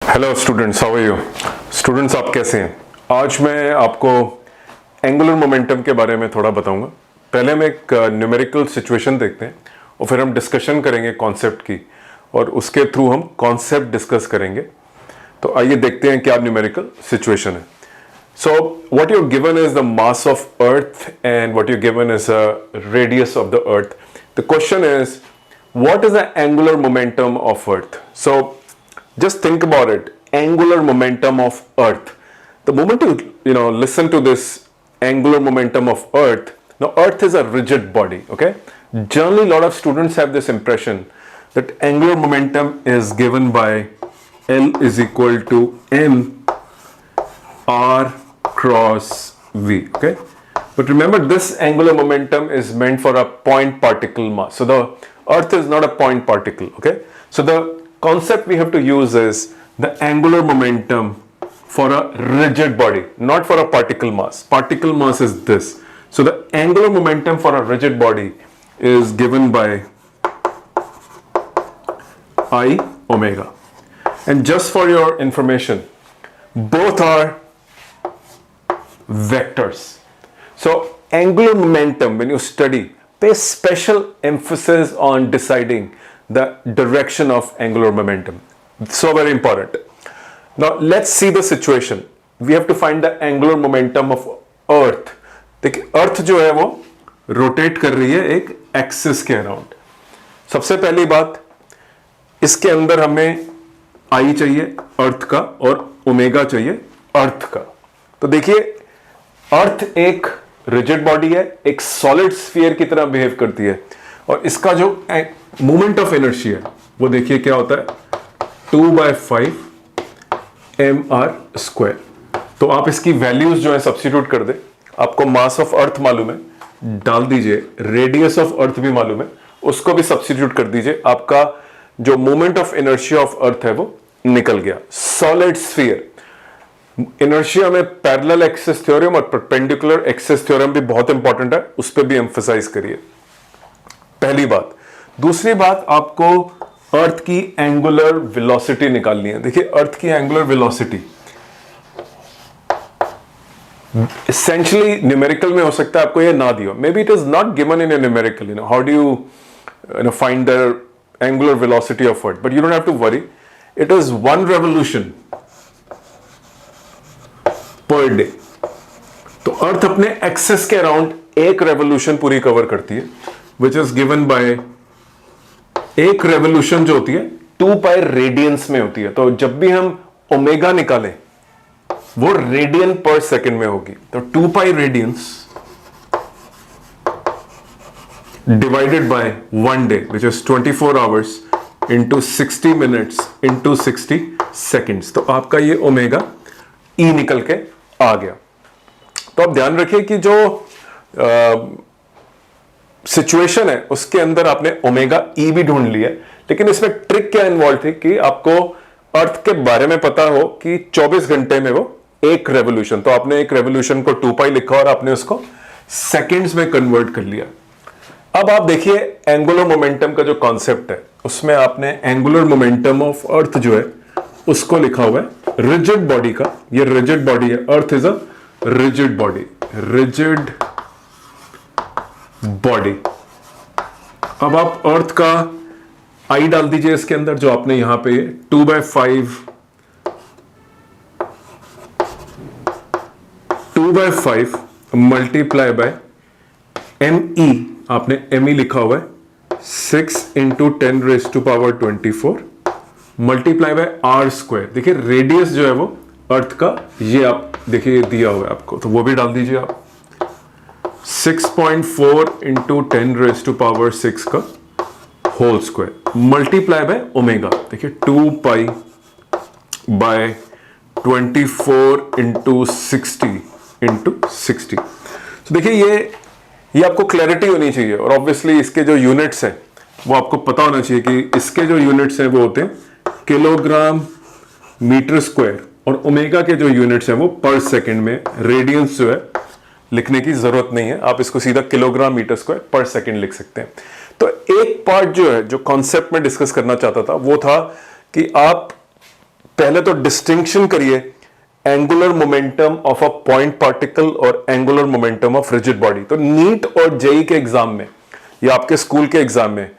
Hello students, how are you? Students, आप कैसे हैं? आज मैं आपको एंगुलर मोमेंटम के बारे में थोड़ा बताऊंगा। पहले हम एक न्यूमेरिकल सिचुएशन देखते हैं और फिर हम डिस्कशन करेंगे कॉन्सेप्ट की, और उसके थ्रू हम कॉन्सेप्ट डिस्कस करेंगे। तो आइए देखते हैं क्या न्यूमेरिकल सिचुएशन है। So what you're given is the mass of Earth and what you're given is a radius of the Earth. The question is, what is the angular momentum of Earth? So just think about it. Angular momentum of Earth. The moment you listen to this angular momentum of Earth. Now Earth is a rigid body. Okay. Generally, a lot of students have this impression that angular momentum is given by L is equal to M R cross V, okay? But remember, this angular momentum is meant for a point particle mass. So the Earth is not a point particle, okay? So the concept we have to use is the angular momentum for a rigid body, not for a particle mass. Particle mass is this. So the angular momentum for a rigid body is given by I omega. And just for your information, both are vectors. So angular momentum, when you study, pay special emphasis on deciding the direction of angular momentum. So very important. Now let's see the situation. We have to find the angular momentum of Earth. देखिए, अर्थ जो है वो rotate कर रही है एक axis के around. सबसे पहली बात, इसके अंदर हमें आई चाहिए अर्थ का और ओमेगा चाहिए अर्थ का। तो देखिए, अर्थ एक रिजिड बॉडी है, एक सॉलिड स्फीयर की तरह बिहेव करती है, और इसका जो मोमेंट ऑफ इनर्शिया है वो देखिए क्या होता है, 2/5 mr²। तो आप इसकी वैल्यूज जो है सब्स्टिट्यूट कर दे। आपको मास ऑफ अर्थ मालूम है, डाल दीजिए, रेडियस ऑफ अर्थ भी मालूम है, उसको भी सब्स्टिट्यूट कर दीजिए। आपका जो moment of inertia of earth है वो निकल गया। सॉलिड स्फीयर, इनर्शिया में पैरेलल एक्सिस थ्योरम और परपेंडिकुलर एक्सिस थ्योरम भी बहुत इंपॉर्टेंट है, उस पर भी एम्फसाइज करिए। पहली बात। दूसरी बात, आपको अर्थ की एंगुलर वेलोसिटी निकालनी है। देखिए, अर्थ की एंगुलर वेलोसिटी एसेंशियली न्यूमेरिकल में हो सकता है आपको ये ना दियो, may be it is not given in a numerical, how do you find the angular velocity of earth, but you don't have to worry, it is 1 revolution per day. तो earth अपने एक्सिस के around एक revolution पूरी cover करती है, which is given by, एक revolution जो होती है 2π रेडियंस में होती है। तो जब भी हम ओमेगा निकालें वो रेडियन पर सेकंड में होगी। तो 2π radians divided by 1 day, which is 24 hours into 60 minutes into 60 seconds. तो आपका ये ओमेगा ई निकल के आ गया। तो आप ध्यान रखिए कि जो सिचुएशन है उसके अंदर आपने ओमेगा ई भी ढूंढ लिया, लेकिन इसमें ट्रिक क्या इन्वॉल्व थी कि आपको अर्थ के बारे में पता हो कि 24 घंटे में वो एक रेवोल्यूशन, तो आपने एक रेवोल्यूशन को 2π लिखा और आपने उसको सेकेंड्स में कन्वर्ट कर लिया। अब आप देखिए, एंगुलर मोमेंटम का जो कॉन्सेप्ट है उसमें आपने एंगुलर मोमेंटम ऑफ अर्थ जो है उसको लिखा हुआ है रिजिड बॉडी का। ये रिजिड बॉडी है, earth is a rigid body, rigid body. अब आप अर्थ का आई डाल दीजिए इसके अंदर, जो आपने यहां पे 2/5 मल्टीप्लाई बाय ME, आपने ME लिखा हुआ है 6 × 10⁻24 मल्टीप्लाई बाय r²। देखिए, रेडियस जो है वो अर्थ का, ये आप देखिए दिया हुआ है आपको, तो वो भी डाल दीजिए आप। 6.4 × 10⁻6 का whole square multiply by omega. देखिए, 2π बाय 24 × 60 तो देखिए, ये आपको क्लैरिटी होनी चाहिए, और ऑब्वियसली इसके जो यूनिट्स हैं वो आपको पता होना चाहिए कि इसके जो यूनिट्स हैं वो होते हैं किलोग्राम मीटर स्क्वायर, और ओमेगा के जो यूनिट्स हैं वो पर सेकंड में। रेडियंस जो है लिखने की जरूरत नहीं है, आप इसको सीधा किलोग्राम मीटर स्क्वायर पर सेकंड लिख सकते हैं। तो एक पार्ट जो है, जो कॉन्सेप्ट में डिस्कस करना चाहता था, वो था कि आप पहले तो डिस्टिंक्शन करिए angular momentum of a point particle और angular momentum of rigid body. तो नीट और जेई के एग्जाम में या आपके स्कूल के एग्जाम में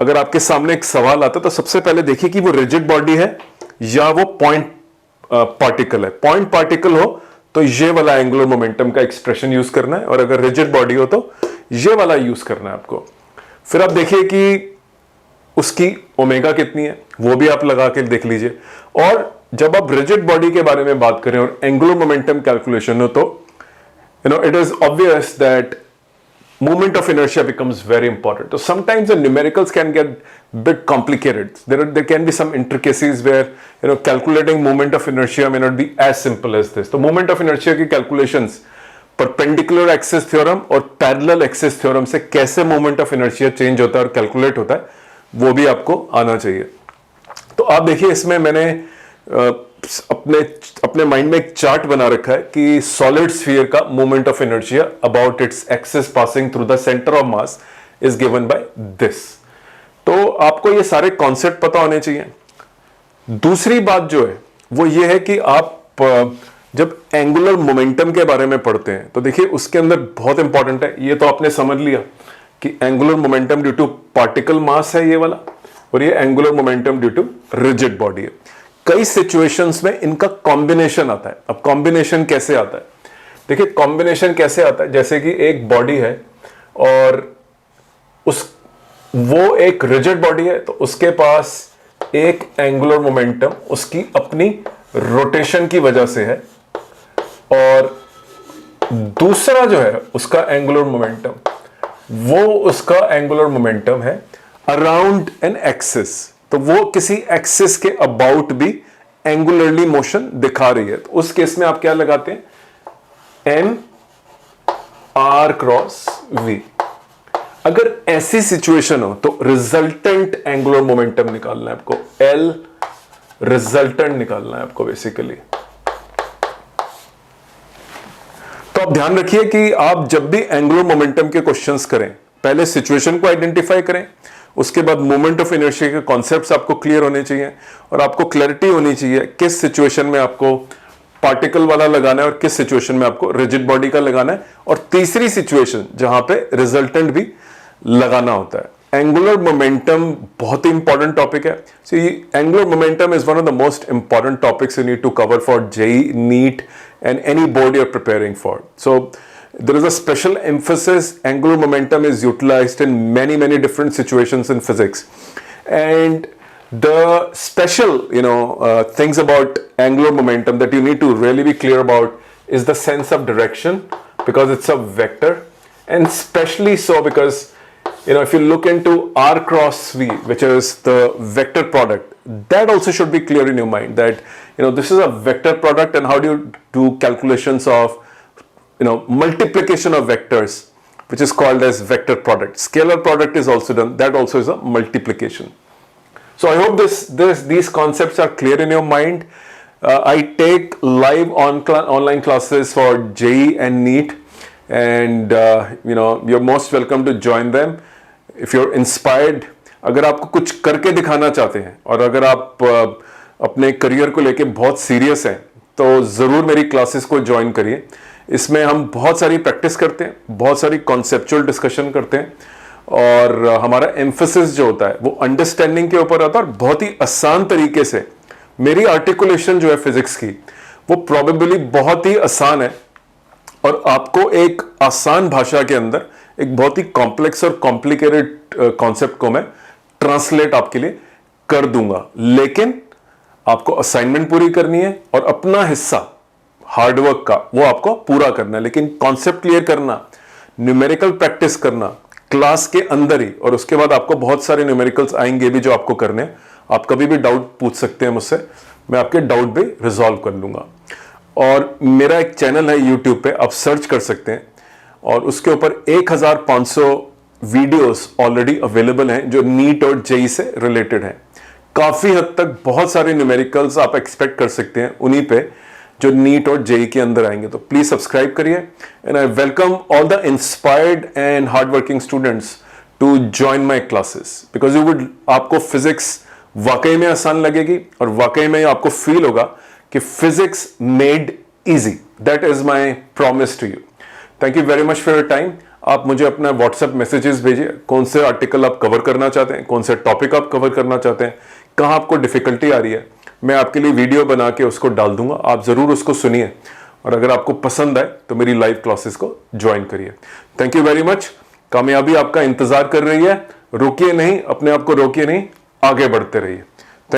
अगर आपके सामने एक सवाल आता तो सबसे पहले देखिए कि वो रिजिड बॉडी है या वो पॉइंट पार्टिकल है। पॉइंट पार्टिकल हो तो ये वाला एंगुलर मोमेंटम का एक्सप्रेशन यूज करना है, और अगर रिजिड बॉडी हो तो ये वाला यूज करना है आपको। फिर आप देखिए कि उसकी ओमेगा कितनी है, वो भी आप लगा के देख लीजिए। और जब आप रिजिड बॉडी के बारे में बात करें और एंगुलर मोमेंटम कैलकुलेशन हो तो it is obvious that movement of inertia becomes very important. So sometimes the numericals can get bit complicated. There can be some intricacies where calculating moment of inertia may not be as simple as this. तो moment of inertia की calculations perpendicular axis theorem और parallel axis theorem से कैसे moment of inertia change होता है और calculate होता है वो भी आपको आना चाहिए। तो आप देखिए इसमें मैंने अपने माइंड में एक चार्ट बना रखा है कि सॉलिड स्फीयर का moment of inertia about its axis passing through the centre of mass is given by this. तो आपको ये सारे कॉन्सेप्ट पता होने चाहिए। दूसरी बात जो है वो ये है कि आप जब एंगुलर मोमेंटम के बारे में पढ़ते हैं तो देखिए उसके अंदर बहुत इंपॉर्टेंट है, ये तो आपने समझ लिया कि angular momentum due to particle mass है ये वाला, और ये angular momentum due to rigid body है। कई सिचुएशंस में इनका कॉम्बिनेशन आता है। अब कॉम्बिनेशन कैसे आता है, देखिए कॉम्बिनेशन कैसे आता है, जैसे कि एक बॉडी है और वो एक रिजिड बॉडी है तो उसके पास एक एंगुलर मोमेंटम उसकी अपनी रोटेशन की वजह से है, और दूसरा जो है उसका एंगुलर मोमेंटम वो उसका एंगुलर मोमेंटम है अराउंड एन एक्सिस। तो वो किसी एक्सिस के अबाउट भी एंगुलरली मोशन दिखा रही है। तो उस केस में आप क्या लगाते हैं, एम आर क्रॉस वी। अगर ऐसी सिचुएशन हो तो रिजल्टेंट एंगुलर मोमेंटम निकालना है आपको, एल रिजल्टेंट निकालना है आपको बेसिकली। तो आप ध्यान रखिए कि आप जब भी एंगुलर मोमेंटम के क्वेश्चंस करें पहले सिचुएशन को आइडेंटिफाई करें, उसके बाद मोमेंट ऑफ इनर्शिया के कॉन्सेप्ट्स आपको क्लियर होने चाहिए और आपको क्लैरिटी होनी चाहिए किस सिचुएशन में आपको पार्टिकल वाला लगाना है और किस सिचुएशन में आपको रिजिड बॉडी का लगाना है, और तीसरी सिचुएशन जहां पे रिजल्टेंट भी लगाना होता है। एंगुलर मोमेंटम बहुत ही इंपॉर्टेंट टॉपिक है। So angular momentum is one of the most important topics you need to cover for JEE, NEET and any board you are preparing for. So there is a special emphasis. Angular momentum is utilized in many different situations in physics, and the special things about angular momentum that you need to really be clear about is the sense of direction, because it's a vector, and especially so because if you look into r cross v, which is the vector product, that also should be clear in your mind that this is a vector product, and how do you do calculations of multiplication of vectors, which is called as vector product. Scalar product is also done, that also is a multiplication. So I hope these concepts are clear in your mind. I take live online classes for JEE and NEET, and you're most welcome to join them if you're inspired. अगर आपको कुछ करके दिखाना चाहते हैं और अगर आप अपने करियर को लेके बहुत सीरियस हैं तो ज़रूर मेरी क्लासेस को ज्वाइन करिए। इसमें हम बहुत सारी प्रैक्टिस करते हैं, बहुत सारी कॉन्सेप्चुअल डिस्कशन करते हैं, और हमारा एम्फेसिस जो होता है वो अंडरस्टैंडिंग के ऊपर आता है, और बहुत ही आसान तरीके से मेरी आर्टिकुलेशन जो है फिजिक्स की वो प्रोबेबली बहुत ही आसान है, और आपको एक आसान भाषा के अंदर एक बहुत ही कॉम्प्लेक्स और कॉम्प्लिकेटेड कॉन्सेप्ट को मैं ट्रांसलेट आपके लिए कर दूंगा। लेकिन आपको असाइनमेंट पूरी करनी है और अपना हिस्सा हार्डवर्क का वो आपको पूरा करना है, लेकिन कॉन्सेप्ट क्लियर करना, न्यूमेरिकल प्रैक्टिस करना क्लास के अंदर ही, और उसके बाद आपको बहुत सारे न्यूमेरिकल्स आएंगे भी जो आपको करने हैं। आप कभी भी डाउट पूछ सकते हैं मुझसे, मैं आपके डाउट भी रिजॉल्व कर लूंगा। और मेरा एक चैनल है यूट्यूब पे, आप सर्च कर सकते हैं, और उसके ऊपर 1500 वीडियोस ऑलरेडी अवेलेबल हैं जो नीट और जेई से रिलेटेड हैं। काफी हद तक बहुत सारे न्यूमेरिकल्स आप एक्सपेक्ट कर सकते हैं उन्हीं पे जो नीट और जेई के अंदर आएंगे। तो प्लीज सब्सक्राइब करिए, and I welcome all the inspired and hard working students to join my classes, because आपको फिजिक्स वाकई में आसान लगेगी और वाकई में आपको फील होगा कि physics made easy. That is my promise to you. Thank you very much for your time. आप मुझे अपना व्हाट्सएप मैसेजेस भेजिए, कौन से आर्टिकल आप कवर करना चाहते हैं, कौन से टॉपिक आप कवर करना चाहते हैं, कहाँ आपको डिफिकल्टी आ रही है। मैं आपके लिए वीडियो बना के उसको डाल दूंगा, आप ज़रूर उसको सुनिए और अगर आपको पसंद आए तो मेरी लाइव क्लासेस को ज्वाइन करिए। Thank you very much. कामयाबी आपका इंतजार कर रही है। रुकिए नहीं, अपने आप को रोकिए नहीं, आगे बढ़ते रहिए।